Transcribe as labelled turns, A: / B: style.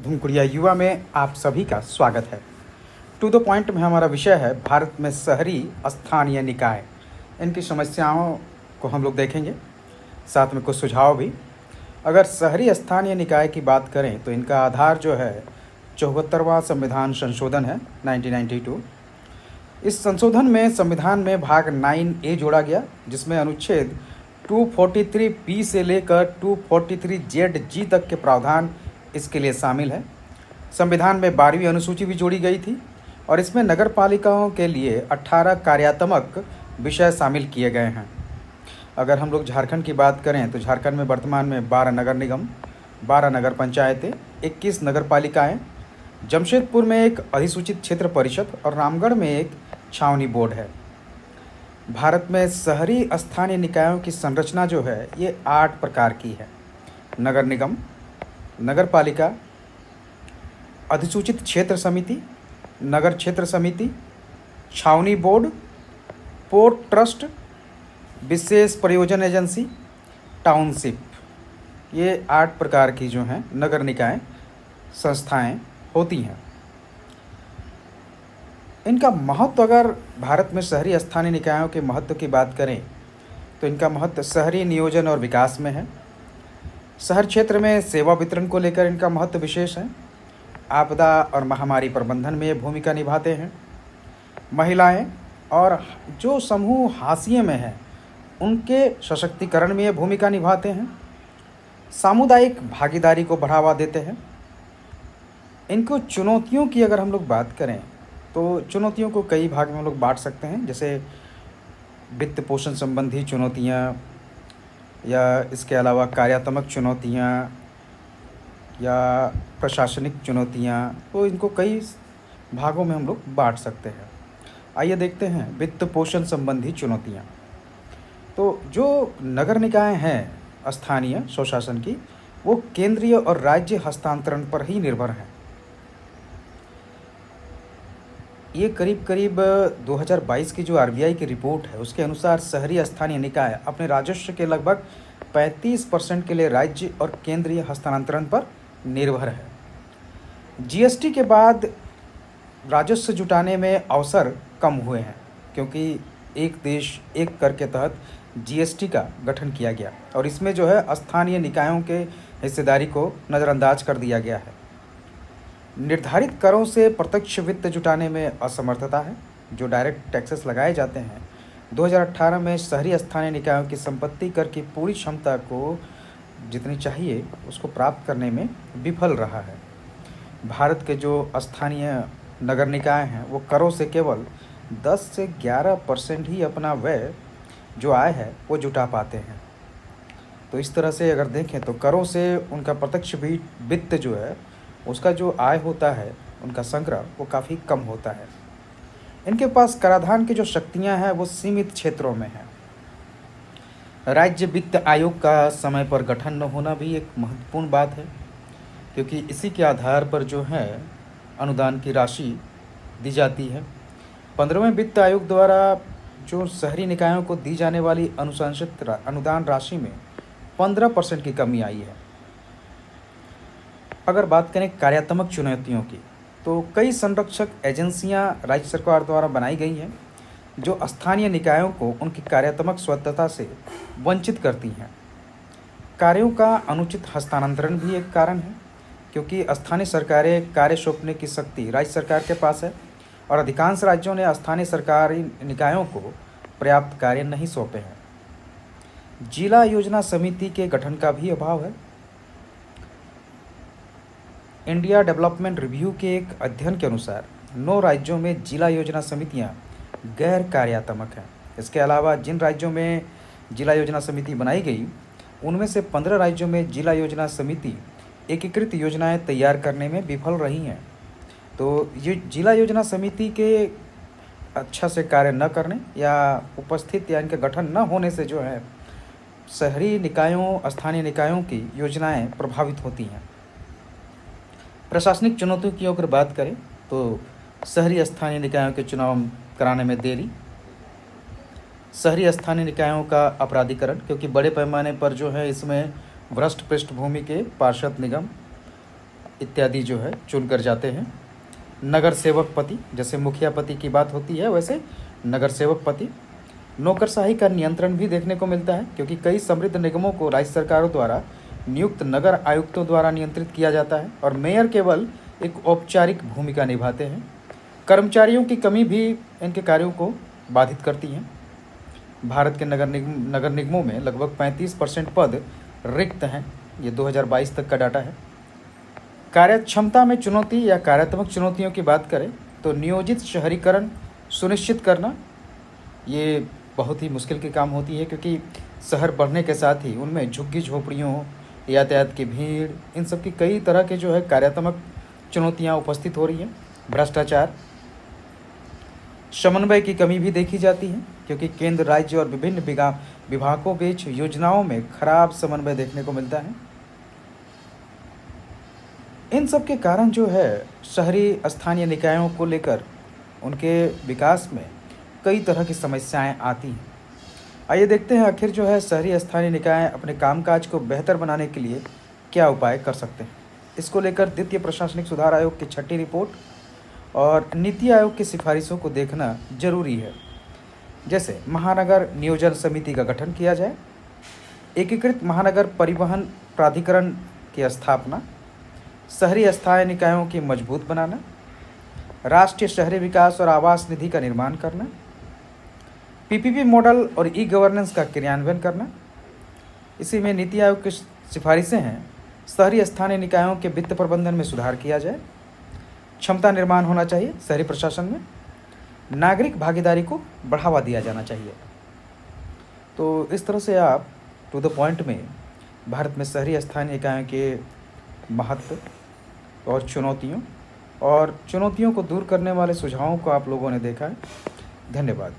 A: धूमकुड़िया युवा में आप सभी का स्वागत है। टू द पॉइंट में हमारा विषय है भारत में शहरी स्थानीय निकाय। इनकी समस्याओं को हम लोग देखेंगे, साथ में कुछ सुझाव भी। अगर शहरी स्थानीय निकाय की बात करें तो इनका आधार जो है 74वां संविधान संशोधन है 1992। इस संशोधन में संविधान में भाग 9A जोड़ा गया, जिसमें अनुच्छेद 243B से लेकर 243ZG तक के प्रावधान इसके लिए शामिल है। संविधान में 12वीं अनुसूची भी जोड़ी गई थी और इसमें नगर पालिकाओं के लिए 18 कार्यात्मक विषय शामिल किए गए हैं। अगर हम लोग झारखंड की बात करें तो झारखंड में वर्तमान में 12 नगर निगम, 12 नगर पंचायतें, 21 नगर पालिकाएँ, जमशेदपुर में एक अधिसूचित क्षेत्र परिषद और रामगढ़ में एक छावनी बोर्ड है। भारत में शहरी स्थानीय निकायों की संरचना जो है ये 8 प्रकार की है। नगर निगम, नगर पालिका, अधिसूचित क्षेत्र समिति, नगर क्षेत्र समिति, छावनी बोर्ड, पोर्ट ट्रस्ट, विशेष प्रयोजन एजेंसी, टाउनशिप। ये 8 प्रकार की जो हैं नगर निकाय संस्थाएं होती हैं। इनका महत्व, अगर भारत में शहरी स्थानीय निकायों के महत्व की बात करें तो इनका महत्व शहरी नियोजन और विकास में है। शहर क्षेत्र में सेवा वितरण को लेकर इनका महत्व विशेष है। आपदा और महामारी प्रबंधन में ये भूमिका निभाते हैं। महिलाएं और जो समूह हाशिए में हैं उनके सशक्तिकरण में ये भूमिका निभाते हैं। सामुदायिक भागीदारी को बढ़ावा देते हैं। इनको चुनौतियों की अगर हम लोग बात करें तो चुनौतियों को कई भाग में हम लोग बांट सकते हैं, जैसे वित्त पोषण संबंधी चुनौतियाँ, या इसके अलावा कार्यात्मक चुनौतियाँ या प्रशासनिक चुनौतियाँ। तो इनको कई भागों में हम लोग बांट सकते हैं। आइए देखते हैं वित्त पोषण संबंधी चुनौतियाँ। तो जो नगर निकाय हैं स्थानीय स्वशासन की, वो केंद्रीय और राज्य हस्तांतरण पर ही निर्भर हैं। ये करीब 2022 की जो आरबीआई की रिपोर्ट है उसके अनुसार शहरी स्थानीय निकाय अपने राजस्व के लगभग 35% के लिए राज्य और केंद्रीय हस्तांतरण पर निर्भर है। जीएसटी के बाद राजस्व जुटाने में अवसर कम हुए हैं, क्योंकि एक देश एक कर के तहत जीएसटी का गठन किया गया और इसमें जो है स्थानीय निकायों के हिस्सेदारी को नज़रअंदाज कर दिया गया है। निर्धारित करों से प्रत्यक्ष वित्त जुटाने में असमर्थता है। जो डायरेक्ट टैक्सेस लगाए जाते हैं, 2018 में शहरी स्थानीय निकायों की संपत्ति कर की पूरी क्षमता को जितनी चाहिए उसको प्राप्त करने में विफल रहा है। भारत के जो स्थानीय नगर निकाय हैं वो करों से केवल 10 से 11% ही अपना व्यय जो आय है वो जुटा पाते हैं। तो इस तरह से अगर देखें तो करों से उनका प्रत्यक्ष वित्त जो है उसका जो आय होता है, उनका संग्रह, वो काफ़ी कम होता है। इनके पास कराधान की जो शक्तियां हैं वो सीमित क्षेत्रों में हैं। राज्य वित्त आयोग का समय पर गठन न होना भी एक महत्वपूर्ण बात है, क्योंकि इसी के आधार पर जो है अनुदान की राशि दी जाती है। 15वें वित्त आयोग द्वारा जो शहरी निकायों को दी जाने वाली अनुशंसित अनुदान राशि में 15% की कमी आई है। अगर बात करें कार्यात्मक चुनौतियों की, तो कई संरक्षक एजेंसियां राज्य सरकार द्वारा बनाई गई हैं जो स्थानीय निकायों को उनकी कार्यात्मक स्वतंत्रता से वंचित करती हैं। कार्यों का अनुचित हस्तांतरण भी एक कारण है, क्योंकि स्थानीय सरकारें कार्य सौंपने की शक्ति राज्य सरकार के पास है और अधिकांश राज्यों ने स्थानीय सरकारी निकायों को पर्याप्त कार्य नहीं सौंपे हैं। जिला योजना समिति के गठन का भी अभाव है। इंडिया डेवलपमेंट रिव्यू के एक अध्ययन के अनुसार 9 राज्यों में जिला योजना समितियां गैर कार्यात्मक हैं। इसके अलावा जिन राज्यों में जिला योजना समिति बनाई गई उनमें से 15 राज्यों में जिला योजना समिति एकीकृत योजनाएं तैयार करने में विफल रही हैं। तो ये जिला योजना समिति के अच्छा से कार्य न करने या उपस्थित या इनके गठन न होने से जो है शहरी निकायों, स्थानीय निकायों की योजनाएं प्रभावित होती हैं। प्रशासनिक चुनौतियों की अगर बात करें तो शहरी स्थानीय निकायों के चुनाव कराने में देरी, शहरी स्थानीय निकायों का अपराधीकरण, क्योंकि बड़े पैमाने पर जो है इसमें भ्रष्ट पृष्ठभूमि के पार्षद निगम इत्यादि जो है चुनकर जाते हैं। नगर सेवक पति, जैसे मुखिया पति की बात होती है वैसे नगर सेवक पति। नौकरशाही का नियंत्रण भी देखने को मिलता है, क्योंकि कई समृद्ध निगमों को राज्य सरकारों द्वारा नियुक्त नगर आयुक्तों द्वारा नियंत्रित किया जाता है और मेयर केवल एक औपचारिक भूमिका निभाते हैं। कर्मचारियों की कमी भी इनके कार्यों को बाधित करती है। भारत के नगर निगमों में लगभग 35% पद रिक्त हैं। ये 2022 तक का डाटा है। कार्यक्षमता में चुनौती या कार्यात्मक चुनौतियों की बात करें तो नियोजित शहरीकरण सुनिश्चित करना ये बहुत ही मुश्किल की काम होती है, क्योंकि शहर बढ़ने के साथ ही उनमें झुग्गी झोपड़ियों, यातायात की भीड़, इन सब की कई तरह के जो है कार्यात्मक चुनौतियाँ उपस्थित हो रही हैं। भ्रष्टाचार, समन्वय की कमी भी देखी जाती है, क्योंकि केंद्र, राज्य और विभिन्न विभागों बीच योजनाओं में खराब समन्वय देखने को मिलता है। इन सब के कारण जो है शहरी स्थानीय निकायों को लेकर उनके विकास में कई तरह की समस्याएं आती हैं। आइए देखते हैं आखिर जो है शहरी स्थानीय निकाय अपने कामकाज को बेहतर बनाने के लिए क्या उपाय कर सकते हैं। इसको लेकर द्वितीय प्रशासनिक सुधार आयोग की 6ठी रिपोर्ट और नीति आयोग की सिफारिशों को देखना जरूरी है। जैसे महानगर नियोजन समिति का गठन किया जाए, एकीकृत महानगर परिवहन प्राधिकरण की स्थापना, शहरी स्थानीय निकायों की मजबूत बनाना, राष्ट्रीय शहरी विकास और आवास निधि का निर्माण करना, पीपीपी मॉडल और ई गवर्नेंस का क्रियान्वयन करना। इसी में नीति आयोग की सिफारिशें हैं। शहरी स्थानीय निकायों के वित्त प्रबंधन में सुधार किया जाए, क्षमता निर्माण होना चाहिए शहरी प्रशासन में, नागरिक भागीदारी को बढ़ावा दिया जाना चाहिए। तो इस तरह से आप टू द पॉइंट में भारत में शहरी स्थानीय निकायों के महत्व और चुनौतियों को दूर करने वाले सुझावों को आप लोगों ने देखा है। धन्यवाद।